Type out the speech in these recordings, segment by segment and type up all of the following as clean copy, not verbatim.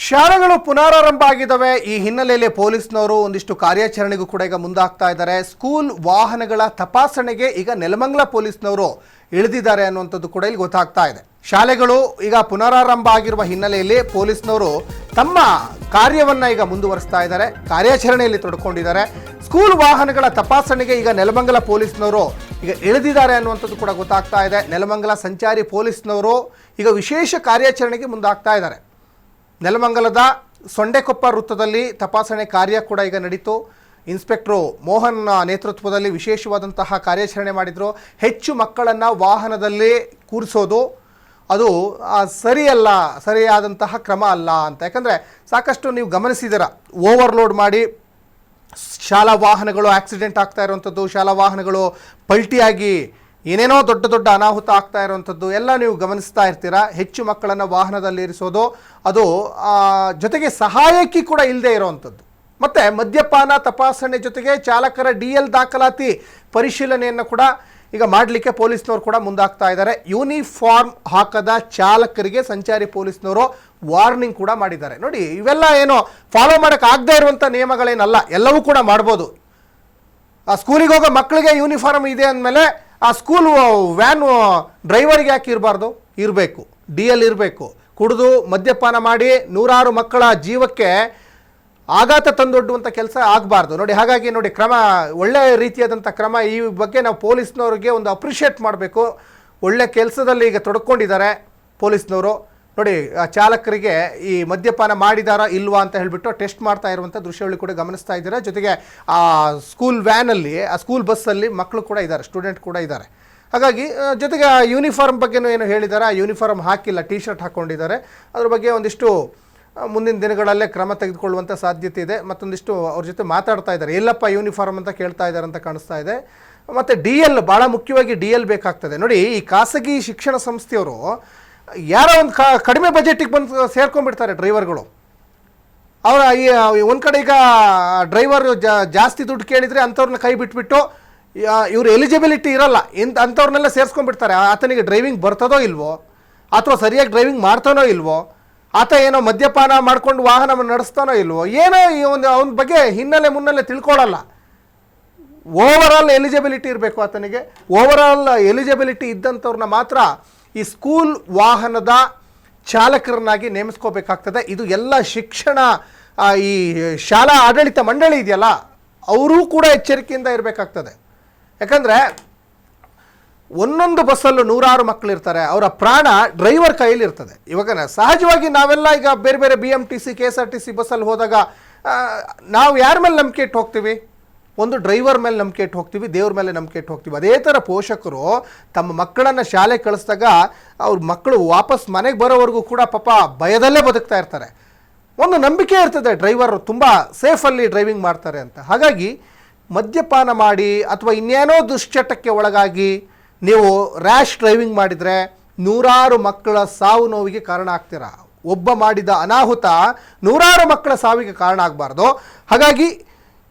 ಶಾಲೆಗಳು ಪುನರಾರಂಭ ಆಗಿದ್ದಾವೆ. ಈ ಹಿನ್ನೆಲೆಯಲ್ಲಿ ಪೊಲೀಸ್ನವರು ಒಂದಿಷ್ಟು ಕಾರ್ಯಾಚರಣೆಗೂ ಕೂಡ ಈಗ ಮುಂದಾಗ್ತಾ ಇದ್ದಾರೆ. ಸ್ಕೂಲ್ ವಾಹನಗಳ ತಪಾಸಣೆಗೆ ಈಗ ನೆಲಮಂಗಲ ಪೊಲೀಸ್ನವರು ಇಳಿದಿದ್ದಾರೆ ಅನ್ನುವಂಥದ್ದು ಕೂಡ ಇಲ್ಲಿ ಗೊತ್ತಾಗ್ತಾ ಇದೆ. ಶಾಲೆಗಳು ಈಗ ಪುನರಾರಂಭ ಆಗಿರುವ ಹಿನ್ನೆಲೆಯಲ್ಲಿ ಪೊಲೀಸ್ನವರು ತಮ್ಮ ಕಾರ್ಯವನ್ನ ಈಗ ಮುಂದುವರಿಸ್ತಾ ಇದ್ದಾರೆ, ಕಾರ್ಯಾಚರಣೆಯಲ್ಲಿ ತೊಡಕೊಂಡಿದ್ದಾರೆ. ಸ್ಕೂಲ್ ವಾಹನಗಳ ತಪಾಸಣೆಗೆ ಈಗ ನೆಲಮಂಗಲ ಪೊಲೀಸ್ನವರು ಈಗ ಇಳಿದಿದ್ದಾರೆ ಅನ್ನುವಂಥದ್ದು ಕೂಡ ಗೊತ್ತಾಗ್ತಾ ಇದೆ. ನೆಲಮಂಗಲ ಸಂಚಾರಿ ಪೊಲೀಸ್ನವರು ಈಗ ವಿಶೇಷ ಕಾರ್ಯಾಚರಣೆಗೆ ಮುಂದಾಗ್ತಾ ಇದ್ದಾರೆ. ನೆಲಮಂಗಲದ ಸೊಂಡೆಕೊಪ್ಪ ವೃತ್ತದಲ್ಲಿ ತಪಾಸಣೆ ಕಾರ್ಯ ಕೂಡ ಈಗ ನಡೀತು. ಇನ್ಸ್ಪೆಕ್ಟ್ರು ಮೋಹನ್ ನೇತೃತ್ವದಲ್ಲಿ ವಿಶೇಷವಾದಂತಹ ಕಾರ್ಯಾಚರಣೆ ಮಾಡಿದರು. ಹೆಚ್ಚು ಮಕ್ಕಳನ್ನು ವಾಹನದಲ್ಲಿ ಕೂರಿಸೋದು ಅದು ಸರಿಯಾದಂತಹ ಕ್ರಮ ಅಲ್ಲ ಅಂತ. ಯಾಕಂದರೆ ಸಾಕಷ್ಟು ನೀವು ಗಮನಿಸಿದ್ದೀರ, ಓವರ್ಲೋಡ್ ಮಾಡಿ ಶಾಲಾ ವಾಹನಗಳು ಆಕ್ಸಿಡೆಂಟ್ ಆಗ್ತಾ ಇರುವಂಥದ್ದು, ಶಾಲಾ ವಾಹನಗಳು ಪಲ್ಟಿಯಾಗಿ ಏನೇನೋ ದೊಡ್ಡ ದೊಡ್ಡ ಅನಾಹುತ ಆಗ್ತಾ ಇರುವಂಥದ್ದು ಎಲ್ಲ ನೀವು ಗಮನಿಸ್ತಾ ಇರ್ತೀರ. ಹೆಚ್ಚು ಮಕ್ಕಳನ್ನು ವಾಹನದಲ್ಲಿ ಇರಿಸೋದು, ಅದು ಜೊತೆಗೆ ಸಹಾಯಕಿ ಕೂಡ ಇಲ್ಲದೆ ಇರೋವಂಥದ್ದು, ಮತ್ತು ಮದ್ಯಪಾನ ತಪಾಸಣೆ ಜೊತೆಗೆ ಚಾಲಕರ DL ದಾಖಲಾತಿ ಪರಿಶೀಲನೆಯನ್ನು ಕೂಡ ಈಗ ಮಾಡಲಿಕ್ಕೆ ಪೊಲೀಸ್ನವರು ಕೂಡ ಮುಂದಾಗ್ತಾ ಇದ್ದಾರೆ. ಯೂನಿಫಾರ್ಮ್ ಹಾಕದ ಚಾಲಕರಿಗೆ ಸಂಚಾರಿ ಪೊಲೀಸ್ನವರು ವಾರ್ನಿಂಗ್ ಕೂಡ ಮಾಡಿದ್ದಾರೆ. ನೋಡಿ, ಇವೆಲ್ಲ ಏನೋ ಫಾಲೋ ಮಾಡೋಕ್ಕಾಗದೇ ಇರುವಂಥ ನಿಯಮಗಳೇನಲ್ಲ, ಎಲ್ಲವೂ ಕೂಡ ಮಾಡ್ಬೋದು. ಆ ಸ್ಕೂಲಿಗೆ ಹೋಗೋ ಮಕ್ಕಳಿಗೆ ಯೂನಿಫಾರ್ಮ್ ಇದೆ ಅಂದಮೇಲೆ ಆ ಸ್ಕೂಲ್ ವ್ಯಾನ್ ಡ್ರೈವರ್ಗೆ ಯಾಕೆ ಇರಬಾರ್ದು? ಇರಬೇಕು, DL ಇರಬೇಕು. ಕುಡಿದು ಮದ್ಯಪಾನ ಮಾಡಿ ನೂರಾರು ಮಕ್ಕಳ ಜೀವಕ್ಕೆ ಆಘಾತ ತಂದೊಡ್ಡುವಂಥ ಕೆಲಸ ಆಗಬಾರ್ದು. ನೋಡಿ, ಹಾಗಾಗಿ ನೋಡಿ, ಕ್ರಮ ಒಳ್ಳೆಯ ರೀತಿಯಾದಂಥ ಕ್ರಮ. ಈ ಬಗ್ಗೆ ನಾವು ಪೊಲೀಸ್ನವ್ರಿಗೆ ಒಂದು ಅಪ್ರಿಷಿಯೇಟ್ ಮಾಡಬೇಕು. ಒಳ್ಳೆ ಕೆಲಸದಲ್ಲಿ ಈಗ ತೊಡ್ಕೊಂಡಿದ್ದಾರೆ ಪೊಲೀಸ್ನವರು. ನೋಡಿ, ಆ ಚಾಲಕರಿಗೆ ಈ ಮದ್ಯಪಾನ ಮಾಡಿದಾರಾ ಇಲ್ವಾ ಅಂತ ಹೇಳಿಬಿಟ್ಟು ಟೆಸ್ಟ್ ಮಾಡ್ತಾ ಇರುವಂಥ ದೃಶ್ಯಗಳು ಕೂಡ ಗಮನಿಸ್ತಾ ಇದ್ದಾರೆ. ಜೊತೆಗೆ ಆ ಸ್ಕೂಲ್ ವ್ಯಾನಲ್ಲಿ, ಆ ಸ್ಕೂಲ್ ಬಸ್ಸಲ್ಲಿ ಮಕ್ಕಳು ಕೂಡ ಇದ್ದಾರೆ, ಸ್ಟೂಡೆಂಟ್ ಕೂಡ ಇದ್ದಾರೆ. ಹಾಗಾಗಿ ಜೊತೆಗೆ ಆ ಯೂನಿಫಾರ್ಮ್ ಬಗ್ಗೆನೂ ಏನು ಹೇಳಿದ್ದಾರೆ, ಆ ಯೂನಿಫಾರ್ಮ್ ಹಾಕಿಲ್ಲ, T ಶರ್ಟ್ ಹಾಕ್ಕೊಂಡಿದ್ದಾರೆ. ಅದ್ರ ಬಗ್ಗೆ ಒಂದಿಷ್ಟು ಮುಂದಿನ ದಿನಗಳಲ್ಲೇ ಕ್ರಮ ತೆಗೆದುಕೊಳ್ಳುವಂಥ ಸಾಧ್ಯತೆ ಇದೆ. ಮತ್ತೊಂದಿಷ್ಟು ಅವ್ರ ಜೊತೆ ಮಾತಾಡ್ತಾ ಇದ್ದಾರೆ, ಎಲ್ಲಪ್ಪ ಯೂನಿಫಾರ್ಮ್ ಅಂತ ಕೇಳ್ತಾ ಇದ್ದಾರೆ ಅಂತ ಕಾಣಿಸ್ತಾ ಇದೆ. ಮತ್ತು DL, ಭಾಳ ಮುಖ್ಯವಾಗಿ DL ಬೇಕಾಗ್ತದೆ. ನೋಡಿ, ಈ ಖಾಸಗಿ ಶಿಕ್ಷಣ ಸಂಸ್ಥೆಯವರು ಯಾರೋ ಒಂದು ಕಡಿಮೆ ಬಜೆಟಿಗೆ ಬಂದು ಸೇರ್ಕೊಂಡ್ಬಿಡ್ತಾರೆ ಡ್ರೈವರ್ಗಳು. ಅವರ ಒಂದು ಕಡೆ ಈಗ ಡ್ರೈವರ್ ಜಾಸ್ತಿ ದುಡ್ಡು ಕೇಳಿದರೆ ಅಂಥವ್ರನ್ನ ಕೈ ಬಿಟ್ಬಿಟ್ಟು ಇವರು ಎಲಿಜಿಬಿಲಿಟಿ ಇರಲ್ಲ ಅಂಥವ್ರನ್ನೆಲ್ಲ ಸೇರಿಸ್ಕೊಂಡ್ಬಿಡ್ತಾರೆ. ಆತನಿಗೆ ಡ್ರೈವಿಂಗ್ ಬರ್ತದೋ ಇಲ್ವೋ, ಅಥವಾ ಸರಿಯಾಗಿ ಡ್ರೈವಿಂಗ್ ಮಾಡ್ತಾನೋ ಇಲ್ವೋ, ಆತ ಏನೋ ಮದ್ಯಪಾನ ಮಾಡ್ಕೊಂಡು ವಾಹನ ನಡೆಸ್ತಾನೋ ಇಲ್ವೋ, ಏನೋ ಈ ಅವನ ಬಗ್ಗೆ ಮುನ್ನೆಲೆ ತಿಳ್ಕೊಳ್ಳಲ್ಲ. ಓವರಾಲ್ ಎಲಿಜಿಬಿಲಿಟಿ ಇರಬೇಕು ಆತನಿಗೆ. ಓವರಾಲ್ ಎಲಿಜಿಬಿಲಿಟಿ ಇದ್ದಂಥವ್ರನ್ನ ಮಾತ್ರ ಈ ಸ್ಕೂಲ್ ವಾಹನದ ಚಾಲಕರನ್ನಾಗಿ ನೇಮಿಸ್ಕೋಬೇಕಾಗ್ತದೆ. ಇದು ಎಲ್ಲ ಶಿಕ್ಷಣ ಈ ಶಾಲಾ ಆಡಳಿತ ಮಂಡಳಿ ಇದೆಯಲ್ಲ, ಅವರೂ ಕೂಡ ಎಚ್ಚರಿಕೆಯಿಂದ ಇರಬೇಕಾಗ್ತದೆ. ಯಾಕಂದರೆ ಒಂದೊಂದು ಬಸ್ಸಲ್ಲೂ ನೂರಾರು ಮಕ್ಕಳಿರ್ತಾರೆ, ಅವರ ಪ್ರಾಣ ಡ್ರೈವರ್ ಕೈಯಲ್ಲಿ ಇರ್ತದೆ. ಇವಾಗ ಸಹಜವಾಗಿ ನಾವೆಲ್ಲ ಈಗ ಬೇರೆ ಬೇರೆ BMTC KSRTC ಬಸ್ಸಲ್ಲಿ ಹೋದಾಗ ನಾವು ಯಾರ ಮೇಲೆ ನಂಬಿಕೆ ಇಟ್ಟು ಹೋಗ್ತೀವಿ? ಒಂದು ಡ್ರೈವರ್ ಮೇಲೆ ನಂಬಿಕೆ ಇಟ್ಟು ಹೋಗ್ತೀವಿ, ದೇವ್ರ ಮೇಲೆ ನಂಬಿಕೆ ಇಟ್ಟು ಹೋಗ್ತೀವಿ. ಅದೇ ಥರ ಪೋಷಕರು ತಮ್ಮ ಮಕ್ಕಳನ್ನು ಶಾಲೆಗೆ ಕಳಿಸಿದಾಗ ಅವ್ರ ಮಕ್ಕಳು ವಾಪಸ್ ಮನೆಗೆ ಬರೋವರೆಗೂ ಕೂಡ ಪಾಪ ಭಯದಲ್ಲೇ ಬದುಕ್ತಾ ಇರ್ತಾರೆ. ಒಂದು ನಂಬಿಕೆ ಇರ್ತದೆ ಡ್ರೈವರ್ ತುಂಬ ಸೇಫಲ್ಲಿ ಡ್ರೈವಿಂಗ್ ಮಾಡ್ತಾರೆ ಅಂತ. ಹಾಗಾಗಿ ಮದ್ಯಪಾನ ಮಾಡಿ ಅಥವಾ ಇನ್ನೇನೋ ದುಶ್ಚಟಕ್ಕೆ ಒಳಗಾಗಿ ನೀವು ರ್ಯಾಶ್ ಡ್ರೈವಿಂಗ್ ಮಾಡಿದರೆ ನೂರಾರು ಮಕ್ಕಳ ಸಾವು ನೋವಿಗೆ ಕಾರಣ ಆಗ್ತೀರಾ. ಒಬ್ಬ ಮಾಡಿದ ಅನಾಹುತ ನೂರಾರು ಮಕ್ಕಳ ಸಾವಿಗೆ ಕಾರಣ ಆಗಬಾರ್ದು. ಹಾಗಾಗಿ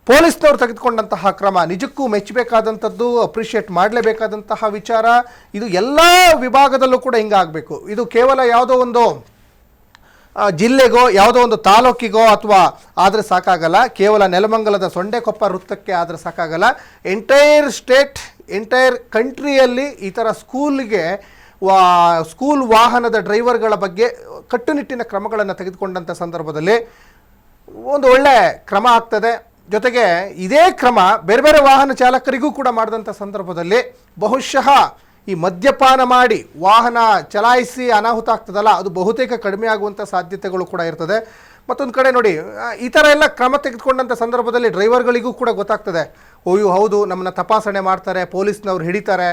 ಪೊಲೀಸ್ನವ್ರು ತೆಗೆದುಕೊಂಡಂತಹ ಕ್ರಮ ನಿಜಕ್ಕೂ ಮೆಚ್ಚಬೇಕಾದಂಥದ್ದು, ಅಪ್ರಿಷಿಯೇಟ್ ಮಾಡಲೇಬೇಕಾದಂತಹ ವಿಚಾರ. ಇದು ಎಲ್ಲ ವಿಭಾಗದಲ್ಲೂ ಕೂಡ ಹಿಂಗಾಗಬೇಕು. ಇದು ಕೇವಲ ಯಾವುದೋ ಒಂದು ಜಿಲ್ಲೆಗೋ ಯಾವುದೋ ಒಂದು ತಾಲೂಕಿಗೋ ಅಥವಾ ಆದರೆ ಸಾಕಾಗಲ್ಲ. ಕೇವಲ ನೆಲಮಂಗಲದ ಸೊಂಡೆಕೊಪ್ಪ ವೃತ್ತಕ್ಕೆ ಆದರೆ ಸಾಕಾಗಲ್ಲ. ಎಂಟೈರ್ ಸ್ಟೇಟ್, ಎಂಟೈರ್ ಕಂಟ್ರಿಯಲ್ಲಿ ಈ ಥರ ಸ್ಕೂಲ್ ವಾಹನದ ಡ್ರೈವರ್ಗಳ ಬಗ್ಗೆ ಕಟ್ಟುನಿಟ್ಟಿನ ಕ್ರಮಗಳನ್ನು ತೆಗೆದುಕೊಂಡಂಥ ಸಂದರ್ಭದಲ್ಲಿ ಒಂದು ಒಳ್ಳೆ ಕ್ರಮ ಆಗ್ತದೆ. ಜೊತೆಗೆ ಇದೇ ಕ್ರಮ ಬೇರೆ ಬೇರೆ ವಾಹನ ಚಾಲಕರಿಗೂ ಕೂಡ ಮಾಡಿದಂಥ ಸಂದರ್ಭದಲ್ಲಿ ಬಹುಶಃ ಈ ಮದ್ಯಪಾನ ಮಾಡಿ ವಾಹನ ಚಲಾಯಿಸಿ ಅನಾಹುತ ಆಗ್ತದಲ್ಲ, ಅದು ಬಹುತೇಕ ಕಡಿಮೆ ಆಗುವಂಥ ಸಾಧ್ಯತೆಗಳು ಕೂಡ ಇರ್ತದೆ. ಮತ್ತೊಂದು ಕಡೆ ನೋಡಿ, ಈ ಥರ ಎಲ್ಲ ಕ್ರಮ ತೆಗೆದುಕೊಂಡಂಥ ಸಂದರ್ಭದಲ್ಲಿ ಡ್ರೈವರ್ಗಳಿಗೂ ಕೂಡ ಗೊತ್ತಾಗ್ತದೆ, ಓಯ್ಯೋ ಹೌದು, ನಮ್ಮನ್ನು ತಪಾಸಣೆ ಮಾಡ್ತಾರೆ, ಪೊಲೀಸ್ನವ್ರು ಹಿಡಿತಾರೆ,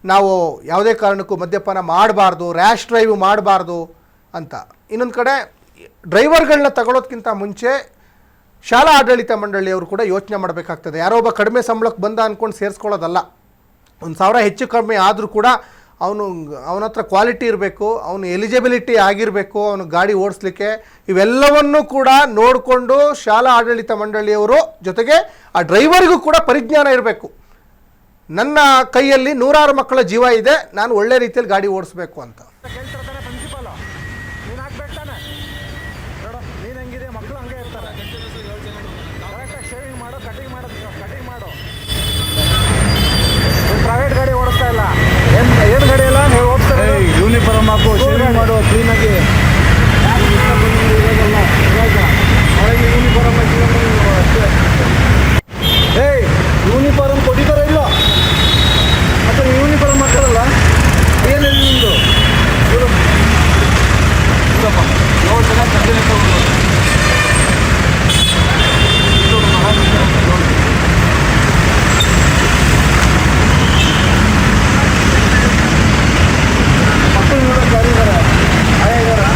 ನಾವು ಯಾವುದೇ ಕಾರಣಕ್ಕೂ ಮದ್ಯಪಾನ ಮಾಡಬಾರ್ದು, ರ್ಯಾಶ್ ಡ್ರೈವ್ ಮಾಡಬಾರ್ದು ಅಂತ. ಇನ್ನೊಂದು ಕಡೆ ಡ್ರೈವರ್ಗಳನ್ನ ತಗೊಳ್ಳೋದಕ್ಕಿಂತ ಮುಂಚೆ ಶಾಲಾ ಆಡಳಿತ ಮಂಡಳಿಯವರು ಕೂಡ ಯೋಚನೆ ಮಾಡಬೇಕಾಗ್ತದೆ. ಯಾರೋ ಒಬ್ಬ ಕಡಿಮೆ ಸಂಬಳಕ್ಕೆ ಬಂದ ಅಂದ್ಕೊಂಡು ಸೇರಿಸ್ಕೊಳ್ಳೋದಲ್ಲ. 1,000 ಹೆಚ್ಚು ಕಡಿಮೆ ಆದರೂ ಕೂಡ ಅವನ ಹತ್ರ ಕ್ವಾಲಿಟಿ ಇರಬೇಕು, ಅವನು ಎಲಿಜಿಬಿಲಿಟಿ ಆಗಿರಬೇಕು, ಅವನು ಗಾಡಿ ಓಡಿಸ್ಲಿಕ್ಕೆ. ಇವೆಲ್ಲವನ್ನೂ ಕೂಡ ನೋಡಿಕೊಂಡು ಶಾಲಾ ಆಡಳಿತ ಮಂಡಳಿಯವರು, ಜೊತೆಗೆ ಆ ಡ್ರೈವರ್ಗೂ ಕೂಡ ಪರಿಜ್ಞಾನ ಇರಬೇಕು. ನನ್ನ ಕೈಯಲ್ಲಿ ನೂರಾರು ಮಕ್ಕಳ ಜೀವ ಇದೆ, ನಾನು ಒಳ್ಳೆ ರೀತಿಯಲ್ಲಿ ಗಾಡಿ ಓಡಿಸ್ಬೇಕು ಅಂತ. ನೀನು ಹೆಂಗಿದೆ, ಮಕ್ಕಳು ಹಂಗೆ ಇರ್ತಾರೆ. ಕರೆಕ್ಟಾಗಿ ಶೇವಿಂಗ್ ಮಾಡು, ಕಟಿಂಗ್ ಮಾಡು. ಪ್ರೈವೇಟ್ ಗಾಡಿ ಓಡಿಸ್ತಾ ಇಲ್ಲ, ಏನು ಗಾಡಿ ಇಲ್ಲ ನೀವು ಓಡಿಸ್ತಾರೆ. ಯೂನಿಫಾರ್ಮ್ ಹಾಕು, ಶೇವಿಂಗ್ ಮಾಡು ಕ್ಲೀನಾಗಿ. ಅವರಿಗೆ ಯೂನಿಫಾರ್ಮ್ ಯೂನಿಫಾರ್ಮ್ ಕೊಟ್ಟಿದ್ದಾರೋ ಇಲ್ಲ, ಮತ್ತು ಯೂನಿಫಾರ್ಮ್ ಹಾಕಲ್ಲ. ಏನಿಲ್ಲ ನಿಮ್ಮದು ಮಕ್ಕಳು ನೋಡೋಕೆ ಯಾರಿದ್ದಾರೆ, ಆಯ ಇದ್ದಾರಾ?